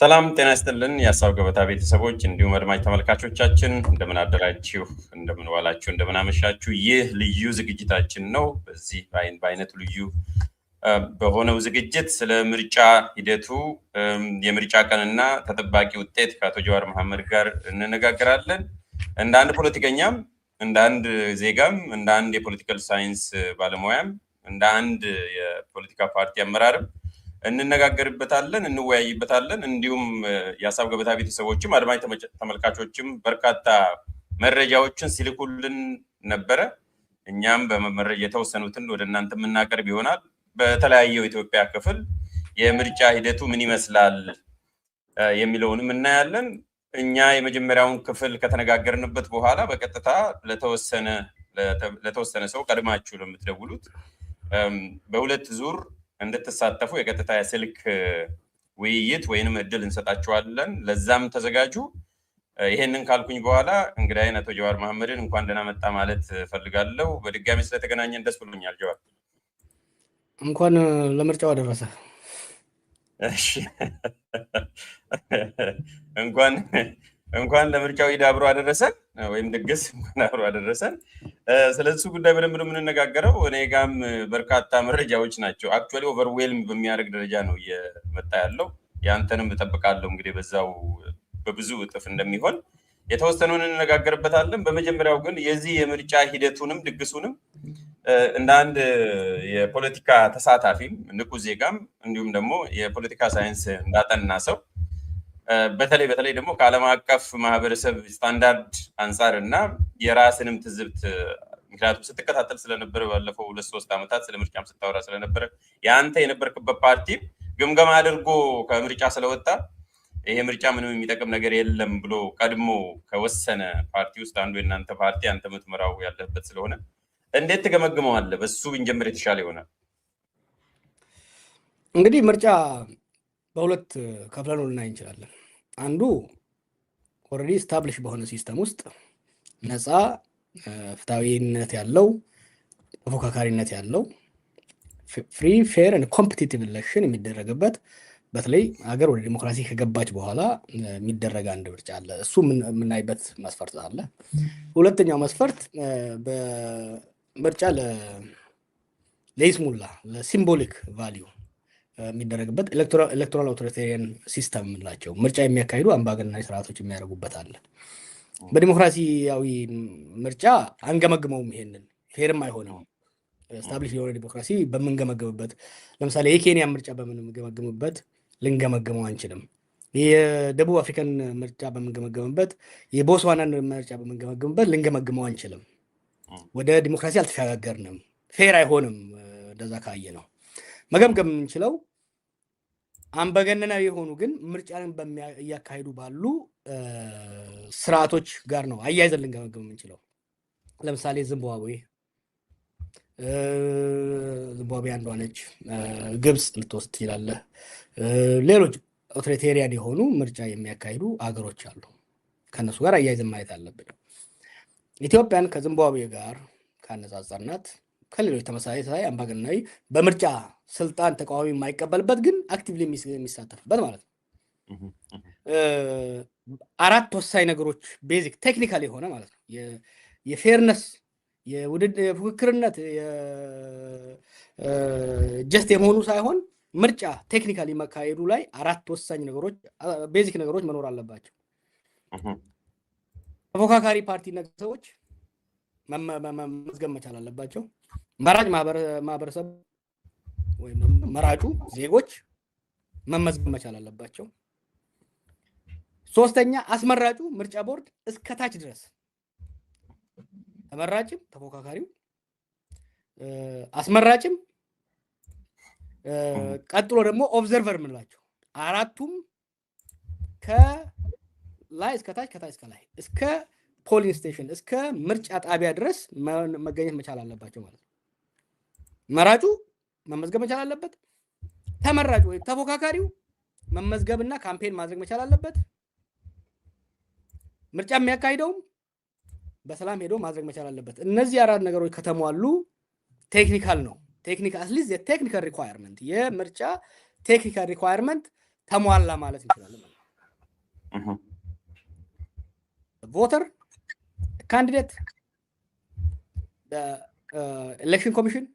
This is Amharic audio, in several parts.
ሰላም ጤና ይስጥልን የሀሳብ ገበታ ቤተሰቦች እንዲሁም አድማጭ ተመልካቾቻችን እንደምን አደራችሁ፣ እንደምን ዋላችሁ፣ እንደምን አመሻችሁ። ይህ ልዩ ዝግጅታችን ነው። በዚህ በአይነቱ ልዩ በሆነው ዝግጅት ስለ ምርጫ ሂደቱ የምርጫ ቀንና ተጠባቂ ውጤት ከአቶ ጀዋር መሐመድ ጋር እንነጋገራለን። እንደ አንድ ፖለቲከኛም፣ እንደ አንድ ዜጋም፣ እንደ አንድ የፖለቲካል ሳይንስ ባለሙያም፣ እንደ አንድ የፖለቲካ ፓርቲ አመራርም እንነጋገርበታለን፣ እንወያይበታለን። እንዲሁም የሀሳብ ገበታ ቤተሰቦችም አድማጭ ተመልካቾችም በርካታ መረጃዎችን ሲልኩልን ነበረ። እኛም በመረጃ የተወሰኑትን ወደ እናንተ የምናቀርብ ይሆናል። በተለያየው ኢትዮጵያ ክፍል የምርጫ ሂደቱ ምን ይመስላል የሚለውንም እናያለን። እኛ የመጀመሪያውን ክፍል ከተነጋገርንበት በኋላ በቀጥታ ለተወሰነ ሰው ቀድማችሁ ለምትደውሉት በሁለት ዙር እንድትሳተፉ የቀጥታ የስልክ ውይይት ወይንም እድል እንሰጣችኋለን። ለዛም ተዘጋጁ። ይሄንን ካልኩኝ በኋላ እንግዳዬን አቶ ጀዋር መሐመድን እንኳን ደህና መጣ ማለት ፈልጋለሁ። በድጋሚ ስለተገናኘን ደስ ብሎኛል። ጀዋር እንኳን ለምርጫው አደረሰ። እሺ እንኳን ለምርጫው ኢድ አብሮ አደረሰን ወይም ድግስ እንኳን አብሮ አደረሰን። ስለዚህ ጉዳይ በደንብ ነው የምንነጋገረው። እኔ ጋም በርካታ መረጃዎች ናቸው። አክቹዋሊ ኦቨርዌልም በሚያደርግ ደረጃ ነው እየመጣ ያለው። ያንተንም እጠብቃለሁ እንግዲህ በዛው በብዙ እጥፍ እንደሚሆን የተወሰነውን እንነጋገርበታለን። በመጀመሪያው ግን የዚህ የምርጫ ሂደቱንም ድግሱንም እንደ አንድ የፖለቲካ ተሳታፊም ንቁ ዜጋም እንዲሁም ደግሞ የፖለቲካ ሳይንስ እንዳጠና ሰው በተለይ ደግሞ ከዓለም አቀፍ ማህበረሰብ ስታንዳርድ አንጻር እና የራስንም ትዝብት ምክንያቱም ስትከታተል ስለነበረ ባለፈው 2-3 ዓመታት ስለ ምርጫም ስታወራ ስለነበረ የአንተ የነበርክበት ፓርቲ ግምገማ አድርጎ ከምርጫ ስለወጣ ይሄ ምርጫ ምንም የሚጠቅም ነገር የለም ብሎ ቀድሞ ከወሰነ ፓርቲ ውስጥ አንዱ የእናንተ ፓርቲ አንተ የምትመራው ያለበት ስለሆነ እንዴት ትገመግመዋለህ? በሱ ብንጀምር የተሻለ ይሆናል። እንግዲህ ምርጫ በሁለት ከፍለን ልናይ እንችላለን። አንዱ ኦልሬዲ ስታብሊሽ በሆነ ሲስተም ውስጥ ነፃ ፍትሃዊነት ያለው ተፎካካሪነት ያለው ፍሪ ፌር እና ኮምፒቲቲቭ ኢሌክሽን የሚደረግበት በተለይ ሀገር ወደ ዲሞክራሲ ከገባች በኋላ የሚደረግ አንድ ምርጫ አለ። እሱ የምናይበት መስፈርት አለ። ሁለተኛው መስፈርት በምርጫ ለይስሙላ ለሲምቦሊክ ቫሊዩ የሚደረግበት ኤሌክቶራል አውቶሪቴሪያን ሲስተም የምንላቸው ምርጫ የሚያካሂዱ አምባገነናዊ ስርዓቶች የሚያደርጉበት አለ። በዲሞክራሲያዊ ምርጫ አንገመግመውም። ይሄንን ፌርም አይሆንም። ስታብሊሽ የሆነ ዲሞክራሲ በምንገመግምበት ለምሳሌ የኬንያ ምርጫ በምንገመግምበት ልንገመግመው አንችልም። የደቡብ አፍሪካን ምርጫ በምንገመግምበት፣ የቦትስዋናን ምርጫ በምንገመግምበት ልንገመግመው አንችልም። ወደ ዲሞክራሲ አልተሸጋገርንም። ፌር አይሆንም። እንደዛ ካየ ነው መገምገም የምንችለው። አምባገነናዊ የሆኑ ግን ምርጫን እያካሄዱ ባሉ ስርዓቶች ጋር ነው አያይዘን ልንገመግም የምንችለው። ለምሳሌ ዚምባብዌ አንዷ ነች። ግብፅ ልትወስድ ትችላለህ። ሌሎች አውቶሪቴሪያን የሆኑ ምርጫ የሚያካሂዱ አገሮች አሉ። ከነሱ ጋር አያይዘን ማየት አለብን። ኢትዮጵያን ከዚምባብዌ ጋር ካነጻጸርናት ከሌሎች ተመሳሳይ አምባገነናዊ በምርጫ ስልጣን ተቃዋሚ የማይቀበልበት ግን አክቲቭሊ የሚሳተፍበት ማለት ነው። አራት ወሳኝ ነገሮች ቤዚክ ቴክኒካል የሆነ ማለት ነው። የፌርነስ የፉክክርነት ጀስት የመሆኑ ሳይሆን ምርጫ ቴክኒካሊ መካሄዱ ላይ አራት ወሳኝ ነገሮች ቤዚክ ነገሮች መኖር አለባቸው። ተፎካካሪ ፓርቲና ሰዎች መመዝገብ መቻል አለባቸው። መራጭ ማህበረሰብ ወይም መራጩ ዜጎች መመዝገብ መቻል አለባቸው። ሶስተኛ አስመራጩ ምርጫ ቦርድ እስከታች ድረስ ተመራጭም ተፎካካሪው አስመራጭም ቀጥሎ ደግሞ ኦብዘርቨር ምንላቸው አራቱም ከላይ እስከታች ከታች እስከ ላይ እስከ ፖሊንግ ስቴሽን እስከ ምርጫ ጣቢያ ድረስ መገኘት መቻል አለባቸው ማለት ነው። መራጩ መመዝገብ መቻል አለበት። ተመራጩ ወይ ተፎካካሪው መመዝገብና ካምፔን ማድረግ መቻል አለበት። ምርጫ የሚያካሂደውም በሰላም ሄዶ ማድረግ መቻል አለበት። እነዚህ አራት ነገሮች ከተሟሉ ቴክኒካል ነው። ቴክኒካል አትሊስት የቴክኒካል ሪኳየርመንት የምርጫ ቴክኒካል ሪኳየርመንት ተሟላ ማለት እንችላለን። voter, candidate, the election commission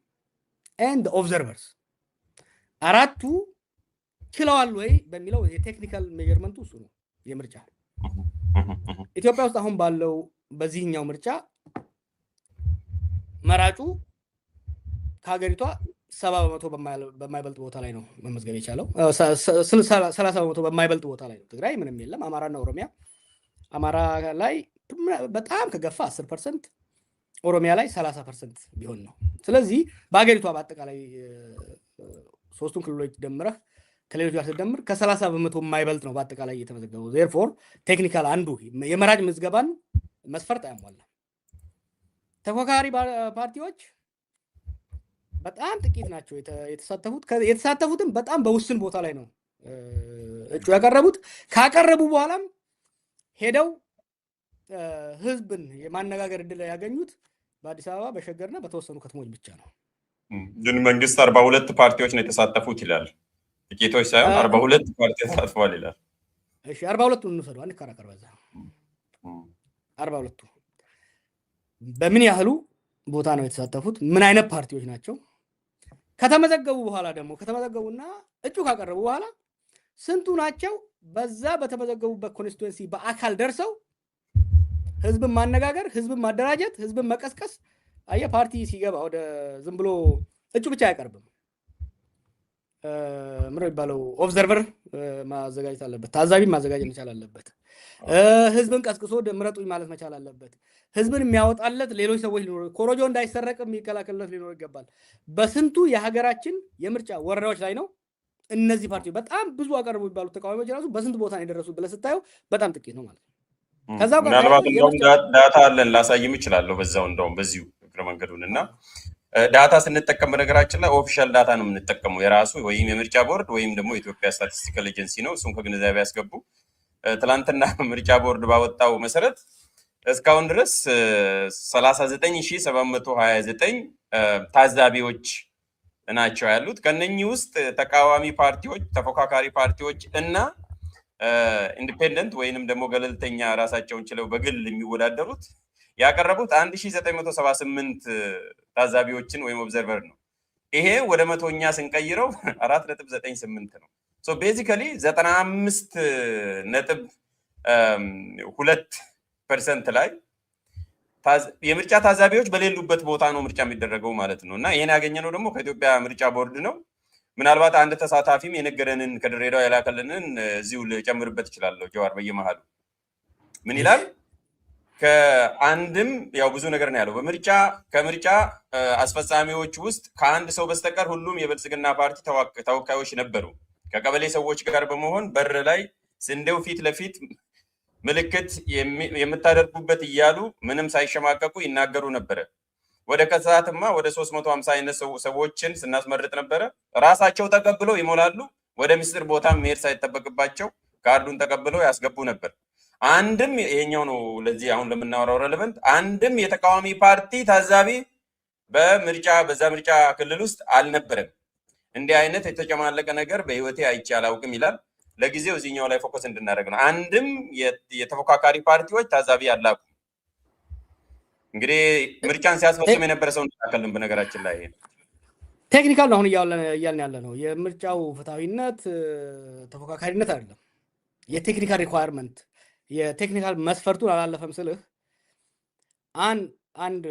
and the observers አራቱ ችለዋል ወይ በሚለው የቴክኒካል ሜጀርመንቱ እሱ ነው የምርጫ ኢትዮጵያ ውስጥ አሁን ባለው በዚህኛው ምርጫ መራጩ ከሀገሪቷ 70% በማይበልጥ ቦታ ላይ ነው መመዝገብ የቻለው 30% በማይበልጥ ቦታ ላይ ነው ትግራይ ምንም የለም አማራና ኦሮሚያ አማራ ላይ በጣም ከገፋ 10% ኦሮሚያ ላይ 30% ቢሆን ነው ስለዚህ በሀገሪቷ በአጠቃላይ ሶስቱን ክልሎች ደምረህ ከሌሎች ጋር ተደምር ከ30% የማይበልጥ ነው በአጠቃላይ የተመዘገበው therefore ቴክኒካል አንዱ የመራጭ ምዝገባን መስፈርት አያሟላ ተፎካካሪ ፓርቲዎች በጣም ጥቂት ናቸው የተሳተፉትም በጣም በውስን ቦታ ላይ ነው እጩ ያቀረቡት ካቀረቡ በኋላም ሄደው ህዝብን የማነጋገር እድል ያገኙት በአዲስ አበባ በሸገርና በተወሰኑ ከተሞች ብቻ ነው ግን መንግስት 42 ፓርቲዎች ነው የተሳተፉት ይላል ጥቂቶች ሳይሆን 42 ፓርቲ ተሳትፈዋል ይላል እሺ 42ቱን እንውሰዱ አንከራከር በዛ 42ቱ በምን ያህሉ ቦታ ነው የተሳተፉት ምን አይነት ፓርቲዎች ናቸው ከተመዘገቡ በኋላ ደግሞ ከተመዘገቡና እጩ ካቀረቡ በኋላ ስንቱ ናቸው በዛ በተመዘገቡበት ኮንስቲትዩንሲ በአካል ደርሰው ህዝብን ማነጋገር ህዝብን ማደራጀት ህዝብን መቀስቀስ አየ ፓርቲ ሲገባ ወደ ዝም ብሎ እጩ ብቻ አይቀርብም ምንድነው የሚባለው ኦብዘርቨር ማዘጋጀት አለበት ታዛቢ ማዘጋጀት መቻል አለበት ህዝብን ቀስቅሶ ምረጡኝ ማለት መቻል አለበት ህዝብን የሚያወጣለት ሌሎች ሰዎች ሊኖሩ ኮሮጆ እንዳይሰረቅ የሚከላከልለት ሊኖር ይገባል በስንቱ የሀገራችን የምርጫ ወረዳዎች ላይ ነው እነዚህ ፓርቲዎች በጣም ብዙ አቀርቡ ይባሉ ተቃዋሚዎች ራሱ በስንት ቦታ ነው የደረሱት ብለህ ስታየው በጣም ጥቂት ነው ማለት ነው ከዛው ጋር ምናልባት እንደውም ዳታ አለን ላሳይም ይችላል በዛው እንደውም በዚሁ እግረ መንገዱንና ዳታ ስንጠቀም በነገራችን ላይ ኦፊሻል ዳታ ነው የምንጠቀመው የራሱ ወይም የምርጫ ቦርድ ወይም ደግሞ የኢትዮጵያ ስታቲስቲካል ኤጀንሲ ነው እሱን ከግንዛቤ ያስገቡ ትላንትና ምርጫ ቦርድ ባወጣው መሰረት እስካሁን ድረስ 39729 ታዛቢዎች ናቸው ያሉት ከነኚህ ውስጥ ተቃዋሚ ፓርቲዎች ተፎካካሪ ፓርቲዎች እና ኢንዲፔንደንት ወይንም ደግሞ ገለልተኛ ራሳቸውን ችለው በግል የሚወዳደሩት ያቀረቡት 1978 ታዛቢዎችን ወይም ኦብዘርቨር ነው ይሄ ወደ መቶኛ ስንቀይረው 4.98 ነው ሶ ቤዚካሊ 95.2% ላይ የምርጫ ታዛቢዎች በሌሉበት ቦታ ነው ምርጫ የሚደረገው ማለት ነው እና ይሄን ያገኘነው ደግሞ ከኢትዮጵያ ምርጫ ቦርድ ነው ምናልባት አንድ ተሳታፊም የነገረንን ከድሬዳዋ ያላከልንን እዚሁ ልጨምርበት ይችላል ጀዋር በየመሃሉ ምን ይላል ከአንድም ያው ብዙ ነገር ነው ያለው ከምርጫ አስፈጻሚዎች ውስጥ ከአንድ ሰው በስተቀር ሁሉም የብልጽግና ፓርቲ ተወካዮች ነበሩ ከቀበሌ ሰዎች ጋር በመሆን በር ላይ ስንዴው ፊት ለፊት ምልክት የምታደርጉበት እያሉ ምንም ሳይሸማቀቁ ይናገሩ ነበር ወደ ከሰዓትማ ወደ 350 አይነት ሰዎችን ስናስመርጥ ነበር ራሳቸው ተቀብለው ይሞላሉ ወደ ምስጢር ቦታ መሄድ ሳይጠበቅባቸው ካርዱን ተቀብለው ያስገቡ ነበር አንድም ይሄኛው ነው ለዚህ አሁን ለምናወራው ሬሌቫንት አንድም የተቃዋሚ ፓርቲ ታዛቢ በዛ ምርጫ ክልል ውስጥ አልነበረም እንዲህ አይነት የተጨማለቀ ነገር በህይወቴ አይቼ አላውቅም ይላል ለጊዜው እዚህኛው ላይ ፎከስ እንድናደርግ ነው አንድም የተፎካካሪ ፓርቲዎች ታዛቢ አላቁ እንግዲህ ምርጫን ሲያስፈጽም የነበረ ሰው እንታከልን በነገራችን ላይ ቴክኒካል ነው አሁን እያልን ያለ ነው የምርጫው ፍትሃዊነት ተፎካካሪነት አይደለም የቴክኒካል ሪኳየርመንት የቴክኒካል መስፈርቱን አላለፈም ስልህ አንድ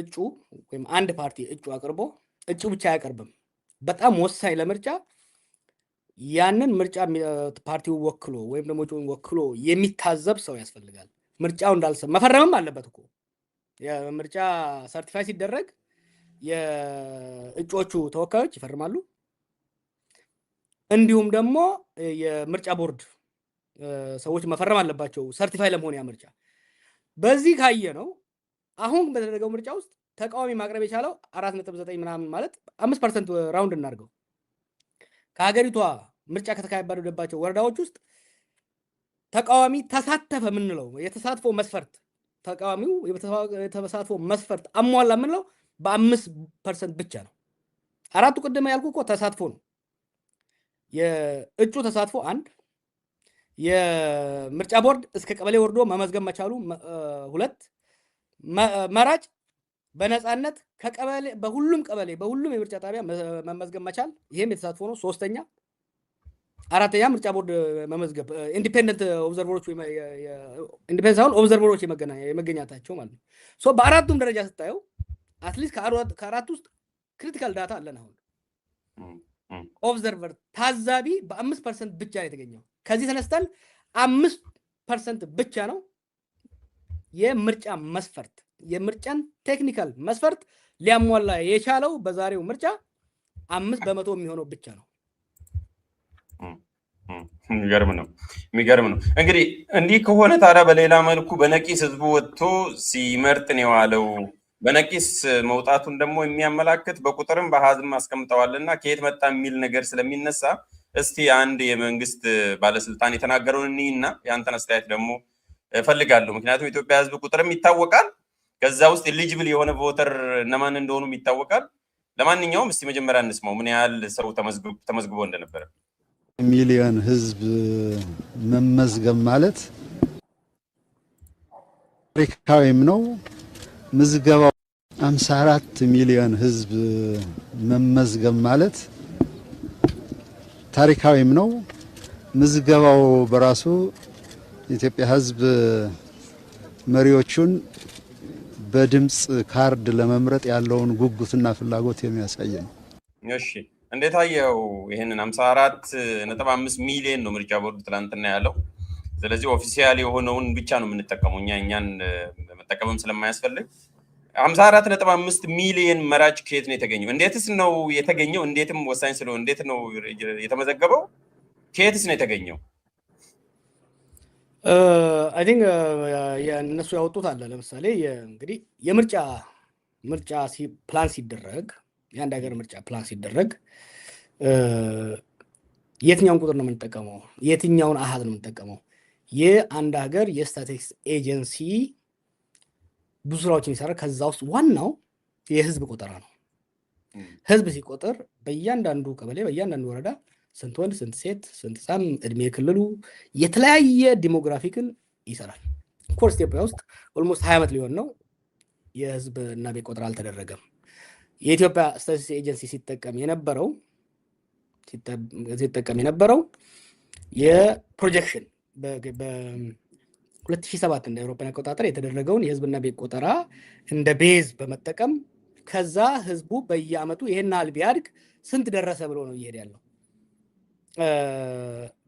እጩ ወይም አንድ ፓርቲ እጩ አቅርቦ እጩ ብቻ አያቀርብም በጣም ወሳኝ ለምርጫ ያንን ምርጫ ፓርቲው ወክሎ ወይም ደግሞ እጩን ወክሎ የሚታዘብ ሰው ያስፈልጋል ምርጫው እንዳልሰማ መፈረምም አለበት እኮ የምርጫ ሰርቲፋይ ሲደረግ የእጩዎቹ ተወካዮች ይፈርማሉ እንዲሁም ደግሞ የምርጫ ቦርድ ሰዎች መፈረም አለባቸው ሰርቲፋይ ለመሆን ያምርጫ በዚህ ካየ ነው አሁን በተደረገው ምርጫ ውስጥ ተቃዋሚ ማቅረብ የቻለው 4.9 ምናምን ማለት 5% ራውንድ እናርገው ከሀገሪቷ ምርጫ ከተካሄደባቸው ወረዳዎች ውስጥ ተቃዋሚ ተሳተፈ ምንለው የተሳትፎ መስፈርት ተቃዋሚው የተሳትፎ መስፈርት አሟላ ምንለው በ5% ብቻ ነው አራቱ ቅድም ያልኩ እኮ ተሳትፎ ነው የእጩ ተሳትፎ አንድ የምርጫ ቦርድ እስከ ቀበሌ ወርዶ መመዝገብ መቻሉ፣ ሁለት መራጭ በነፃነት ከቀበሌ በሁሉም የምርጫ ጣቢያ መመዝገብ መቻል፣ ይሄም የተሳትፎ ነው። ሶስተኛ አራተኛ ምርጫ ቦርድ መመዝገብ ኢንዲፔንደንት ኦብዘርቨሮች የመገኛታቸው ማለት ነው። ሶ በአራቱም ደረጃ ስታየው አትሊስት ከአራት ውስጥ ክሪቲካል ዳታ አለን። አሁን ኦብዘርቨር ታዛቢ በ5% ብቻ ነው የተገኘው። ከዚህ ተነስተን 5% ብቻ ነው የምርጫ መስፈርት የምርጫን ቴክኒካል መስፈርት ሊያሟላ የቻለው በዛሬው ምርጫ 5% የሚሆነው ብቻ ነው። የሚገርም ነው። እንግዲህ እንዲህ ከሆነ ታዲያ በሌላ መልኩ በነቂስ ህዝቡ ወጥቶ ሲመርጥ ነው የዋለው። በነቂስ መውጣቱን ደግሞ የሚያመላክት በቁጥርም በአሃዝም አስቀምጠዋልና ከየት መጣ የሚል ነገር ስለሚነሳ እስቲ አንድ የመንግስት ባለስልጣን የተናገረውን እኒና የአንተን አስተያየት ደግሞ እፈልጋለሁ። ምክንያቱም የኢትዮጵያ ህዝብ ቁጥርም ይታወቃል፣ ከዛ ውስጥ ኤሊጂብል የሆነ ቮተር እነማን እንደሆኑም ይታወቃል። ለማንኛውም እስቲ መጀመሪያ እንስማው ምን ያህል ሰው ተመዝግቦ እንደነበረ። ሚሊዮን ህዝብ መመዝገብ ማለት ታሪካዊም ነው። ምዝገባው 54 ሚሊዮን ህዝብ መመዝገብ ማለት ታሪካዊም ነው። ምዝገባው በራሱ የኢትዮጵያ ህዝብ መሪዎቹን በድምጽ ካርድ ለመምረጥ ያለውን ጉጉትና ፍላጎት የሚያሳይ ነው። እሺ እንዴት አየው? ይሄንን 54.5 ሚሊዮን ነው ምርጫ ቦርድ ትላንትና ያለው። ስለዚህ ኦፊሻሊ የሆነውን ብቻ ነው የምንጠቀመው እኛን መጠቀምም ስለማያስፈልግ 54.5 ሚሊዮን መራጭ ከየት ነው የተገኘው? እንዴትስ ነው የተገኘው? እንዴትም ወሳኝ ስለሆነ እንዴት ነው የተመዘገበው? ከየትስ ነው የተገኘው? አይ ቲንክ እነሱ ያወጡት አለ። ለምሳሌ እንግዲህ የምርጫ ፕላን ሲደረግ የአንድ ሀገር ምርጫ ፕላን ሲደረግ የትኛውን ቁጥር ነው የምንጠቀመው? የትኛውን አሃዝ ነው የምንጠቀመው? የአንድ ሀገር የስታቲስቲክስ ኤጀንሲ ብዙ ስራዎችን ይሰራል። ከዛ ውስጥ ዋናው የህዝብ ቆጠራ ነው። ህዝብ ሲቆጥር በእያንዳንዱ ቀበሌ በእያንዳንዱ ወረዳ ስንት ወንድ ስንት ሴት ስንት ህፃን እድሜ ክልሉ የተለያየ ዲሞግራፊክን ይሰራል። ኮርስ ኢትዮጵያ ውስጥ ኦልሞስት 20 ዓመት ሊሆን ነው የህዝብ እና ቤት ቆጠራ አልተደረገም። የኢትዮጵያ ስታቲስቲክስ ኤጀንሲ ሲጠቀም የነበረው የፕሮጀክሽን በ2007 እንደ አውሮፓውያን አቆጣጠር የተደረገውን የህዝብና ቤት ቆጠራ እንደ ቤዝ በመጠቀም ከዛ ህዝቡ በየአመቱ ይሄን ያህል ቢያድግ ስንት ደረሰ ብሎ ነው እየሄደ ያለው።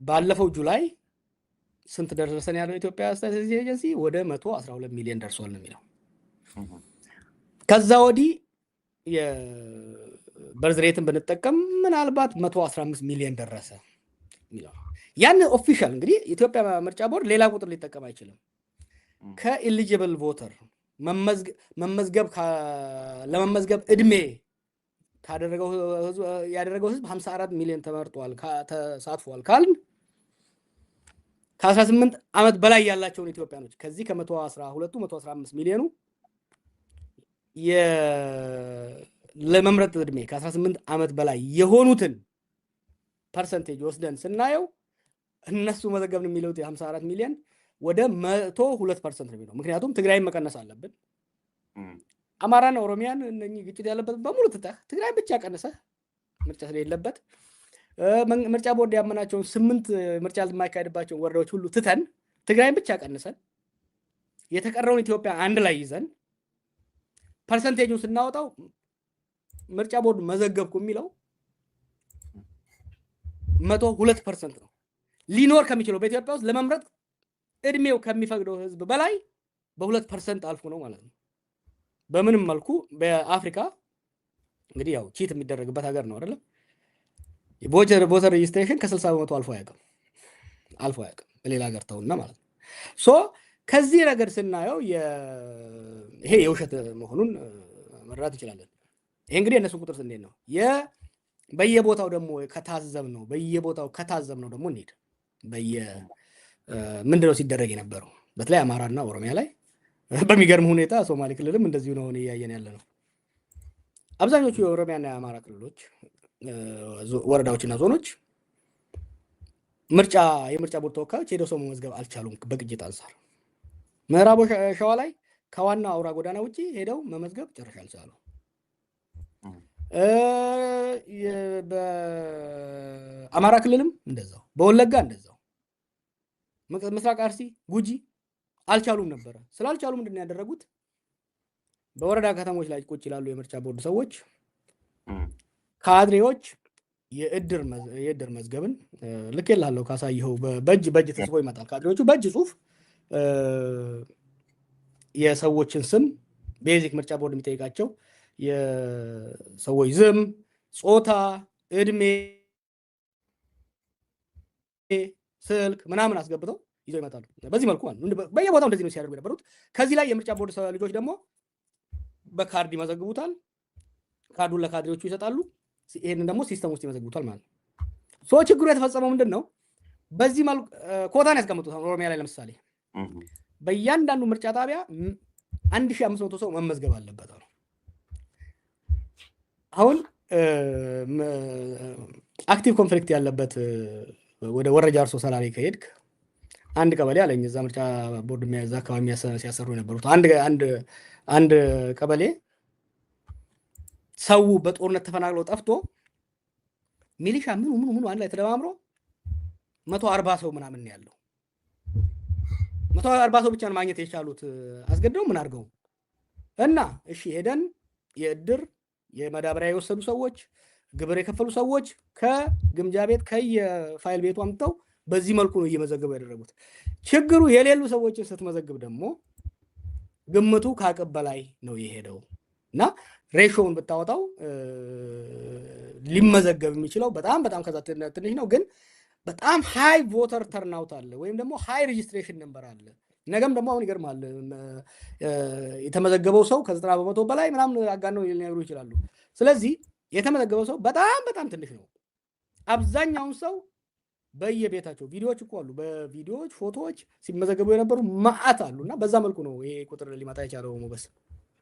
ባለፈው ጁላይ ስንት ደረሰን ያለው የኢትዮጵያ ስታቲስቲክስ ኤጀንሲ ወደ 112 ሚሊዮን ደርሷል ነው የሚለው። ከዛ ወዲህ የበርዝ ሬትን ብንጠቀም ምናልባት 115 ሚሊዮን ደረሰ የሚለው ያን ኦፊሻል። እንግዲህ ኢትዮጵያ ምርጫ ቦርድ ሌላ ቁጥር ሊጠቀም አይችልም። ከኤሊጂብል ቮተር ለመመዝገብ እድሜ ያደረገው ህዝብ 54 ሚሊዮን ተመርጧል ተሳትፏል ካልን ከ18 ዓመት በላይ ያላቸውን ኢትዮጵያኖች ከዚህ ከ115 ሚሊዮኑ ለመምረጥ እድሜ ከ18 ዓመት በላይ የሆኑትን ፐርሰንቴጅ ወስደን ስናየው እነሱ መዘገብን የሚለው 54 ሚሊዮን ወደ 102% ነው የሚለው። ምክንያቱም ትግራይን መቀነስ አለብን። አማራና ኦሮሚያን እነኚህ ግጭት ያለበት በሙሉ ትግራይ ብቻ ቀነሰ ምርጫ ስለሌለበት ምርጫ ቦርድ ያመናቸውን 8 ምርጫ የማይካሄድባቸው ወረዳዎች ሁሉ ትተን ትግራይን ብቻ ቀንሰን የተቀረውን ኢትዮጵያ አንድ ላይ ይዘን ፐርሰንቴጁን ስናወጣው ምርጫ ቦርድ መዘገብኩ የሚለው 102% ነው። ሊኖር ከሚችለው በኢትዮጵያ ውስጥ ለመምረጥ እድሜው ከሚፈቅደው ህዝብ በላይ በ2% አልፎ ነው ማለት ነው። በምንም መልኩ በአፍሪካ እንግዲህ ያው ቺት የሚደረግበት ሀገር ነው አይደለም። የቮተር ሬጅስትሬሽን ከ60% አልፎ አያውቅም በሌላ ሀገር ተውና ማለት ነው። ሶ ከዚህ ነገር ስናየው ይሄ የውሸት መሆኑን መረዳት እንችላለን። ይሄ እንግዲህ እነሱ ቁጥር እንዴት ነው በየቦታው ደግሞ ከታዘብ ነው ደግሞ እንሂድ ምንድነው ሲደረግ የነበረው በተለይ አማራና ኦሮሚያ ላይ በሚገርም ሁኔታ ሶማሌ ክልልም እንደዚሁ ነው እያየን ያለ ነው። አብዛኞቹ የኦሮሚያና የአማራ ክልሎች ወረዳዎችና ዞኖች የምርጫ ቦርድ ተወካዮች ሄደው ሰው መመዝገብ አልቻሉም። በቅጅት አንጻር ምዕራብ ሸዋ ላይ ከዋና አውራ ጎዳና ውጪ ሄደው መመዝገብ ጨርሻ አልቻሉ። በአማራ ክልልም እንደዛው፣ በወለጋ እንደዛው፣ ምስራቅ አርሲ፣ ጉጂ አልቻሉም ነበረ። ስላልቻሉ ምንድን ያደረጉት በወረዳ ከተሞች ላይ ቁጭ ይላሉ የምርጫ ቦርድ ሰዎች፣ ካድሬዎች የእድር መዝገብን ልኬልሃለሁ ካሳየኸው በእጅ ተጽፎ ይመጣል። ካድሬዎቹ በእጅ ጽሁፍ የሰዎችን ስም ቤዚክ ምርጫ ቦርድ የሚጠይቃቸው የሰዎች ዝም፣ ጾታ፣ እድሜ፣ ስልክ ምናምን አስገብተው ይዘው ይመጣሉ። በዚህ መልኩ በየቦታው እንደዚህ ነው ሲያደርጉ የነበሩት። ከዚህ ላይ የምርጫ ቦርድ ልጆች ደግሞ በካርድ ይመዘግቡታል። ካርዱን ለካድሬዎቹ ይሰጣሉ። ይሄንን ደግሞ ሲስተም ውስጥ ይመዘግቡታል ማለት ነው። ችግሩ የተፈጸመው ምንድን ነው? በዚህ መልኩ ኮታን ያስቀምጡታል። ኦሮሚያ ላይ ለምሳሌ በእያንዳንዱ ምርጫ ጣቢያ 1500 ሰው መመዝገብ አለበት ነው። አሁን አክቲቭ ኮንፍሊክት ያለበት ወደ ወረጃ አርሶ ሰላሌ ከሄድክ አንድ ቀበሌ አለኝ። እዛ ምርጫ ቦርድ የሚያዛ አካባቢ ሲያሰሩ የነበሩት አንድ ቀበሌ ሰው በጦርነት ተፈናቅሎ ጠፍቶ ሚሊሻ ምኑ አንድ ላይ ተደማምሮ 140 ሰው ምናምን ያለው 140 ሰው ብቻ ነው ማግኘት የቻሉት። አስገድደው ምን አድርገው እና እሺ ሄደን የእድር የመዳበሪያ የወሰዱ ሰዎች፣ ግብር የከፈሉ ሰዎች ከግምጃ ቤት ከየፋይል ቤቱ አምጥተው በዚህ መልኩ ነው እየመዘገቡ ያደረጉት። ችግሩ የሌሉ ሰዎችን ስትመዘግብ ደግሞ ግምቱ ከአቅም በላይ ነው የሄደው እና ሬሾውን ብታወጣው ሊመዘገብ የሚችለው በጣም ከዛ ትንሽ ነው። ግን በጣም ሃይ ቮተር ተርናውት አለ ወይም ደግሞ ሃይ ሬጂስትሬሽን ነምበር አለ። ነገም ደግሞ አሁን ይገርማል የተመዘገበው ሰው ከ90% በላይ ምናምን አጋነው ሊነግሩ ይችላሉ። ስለዚህ የተመዘገበው ሰው በጣም ትንሽ ነው። አብዛኛውን ሰው በየቤታቸው ቪዲዮዎች እኮ አሉ። በቪዲዮዎች ፎቶዎች ሲመዘገቡ የነበሩ ማአት አሉና በዛ መልኩ ነው ይሄ ቁጥር ሊመጣ የቻለው ሞገስ።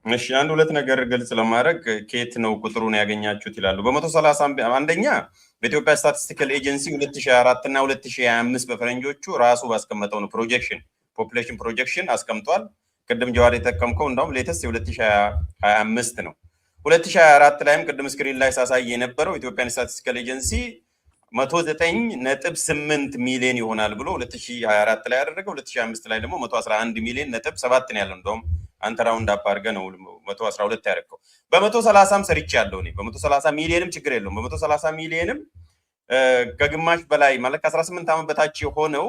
እሺ አንድ ሁለት ነገር ግልጽ ለማድረግ ከየት ነው ቁጥሩን ያገኛችሁት ይላሉ። በ130 አንደኛ በኢትዮጵያ ስታቲስቲካል ኤጀንሲ 2024 እና 2025 በፈረንጆቹ ራሱ ባስቀመጠው ነው ፕሮጀክሽን ፖፑሌሽን ፕሮጀክሽን አስቀምጧል። ቅድም ጀዋር የተጠቀምከው እንዳውም ሌተስት የ2025 ነው። 2024 ላይም ቅድም ስክሪን ላይ ሳሳይ የነበረው ኢትዮጵያን ስታቲስቲካል ኤጀንሲ 109.8 ሚሊዮን ይሆናል ብሎ 2024 ላይ ያደረገው 2025 ላይ ደግሞ 111 ሚሊዮን ነጥብ 7 ነው ያለው። እንደውም አንተ ራውንድ አፕ አድርገህ ነው 112 ያደረገው። በ130ም ሰርቻለሁ እኔ በ130 ሚሊዮንም ችግር የለውም። በ130 ሚሊዮንም ከግማሽ በላይ ማለት ከ18 ዓመት በታች የሆነው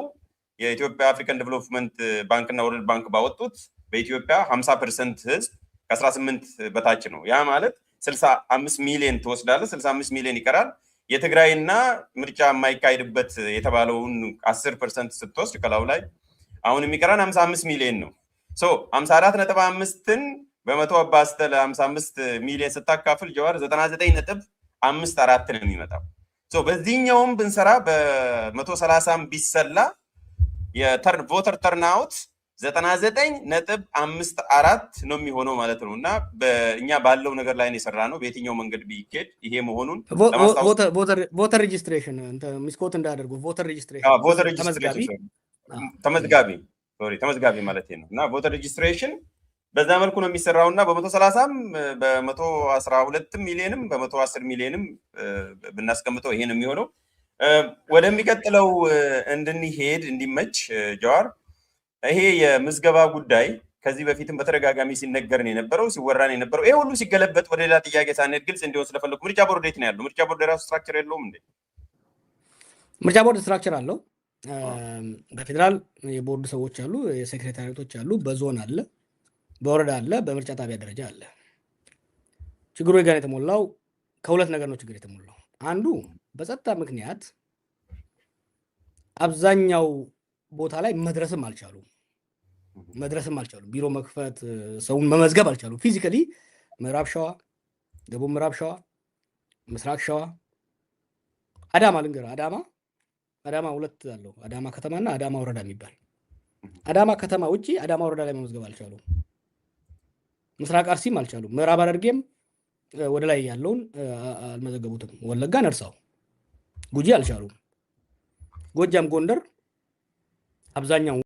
የኢትዮጵያ አፍሪካን ዴቨሎፕመንት ባንክ እና ወርልድ ባንክ ባወጡት በኢትዮጵያ 50% ህዝብ ከ18 በታች ነው። ያ ማለት 65 ሚሊዮን ትወስዳለህ፣ 65 ሚሊዮን ይቀራል። የትግራይና ምርጫ የማይካሄድበት የተባለውን 10% ስትወስድ ከላው ላይ አሁን የሚቀራን 55 ሚሊዮን ነው። 54.5ን በመቶ አባዝተ ለ55 ሚሊዮን ስታካፍል ጀዋር 99.54 ነው የሚመጣው። በዚህኛውም ብንሰራ በ130 ቢሰላ የቮተር ተርናውት 99.54 ነው የሚሆነው ማለት ነው። እና በእኛ ባለው ነገር ላይ የሰራ ነው። በየትኛው መንገድ ቢኬድ ይሄ መሆኑን ቮተር ሬጂስትሬሽን ሚስኮት እንዳደርጉ ቮተር ሬጂስትሬሽን ተመዝጋቢ ማለት ነው። እና ቮተር ሬጂስትሬሽን በዛ መልኩ ነው የሚሰራው። እና በ130ም በ112 ሚሊዮንም በ110 ሚሊዮንም ብናስቀምጠው ይሄ ነው የሚሆነው። ወደሚቀጥለው እንድንሄድ እንዲመች ጀዋር ይሄ የምዝገባ ጉዳይ ከዚህ በፊትም በተደጋጋሚ ሲነገርን የነበረው ሲወራን የነበረው ይሄ ሁሉ ሲገለበጥ ወደ ሌላ ጥያቄ ሳንሄድ ግልጽ እንዲሆን ስለፈለኩ ምርጫ ቦርድ የት ነው ያለው? ምርጫ ቦርድ የራሱ ስትራክቸር የለውም እንዴ? ምርጫ ቦርድ ስትራክቸር አለው። በፌዴራል የቦርድ ሰዎች አሉ፣ የሴክሬታሪያቶች አሉ፣ በዞን አለ፣ በወረዳ አለ፣ በምርጫ ጣቢያ ደረጃ አለ። ችግሩ ጋር የተሞላው ከሁለት ነገር ነው። ችግር የተሞላው አንዱ በጸጥታ ምክንያት አብዛኛው ቦታ ላይ መድረስም አልቻሉም። ቢሮ መክፈት ሰውን መመዝገብ አልቻሉም። ፊዚካሊ ምዕራብ ሸዋ፣ ደቡብ ምዕራብ ሸዋ፣ ምስራቅ ሸዋ፣ አዳማ ልንገር አዳማ ሁለት አለው። አዳማ ከተማና አዳማ ወረዳ የሚባል አዳማ ከተማ ውጪ አዳማ ወረዳ ላይ መመዝገብ አልቻሉም። ምስራቅ አርሲም አልቻሉም። ምዕራብ ሐረርጌም ወደ ላይ ያለውን አልመዘገቡትም። ወለጋ ነርሳው፣ ጉጂ አልቻሉም። ጎጃም፣ ጎንደር አብዛኛው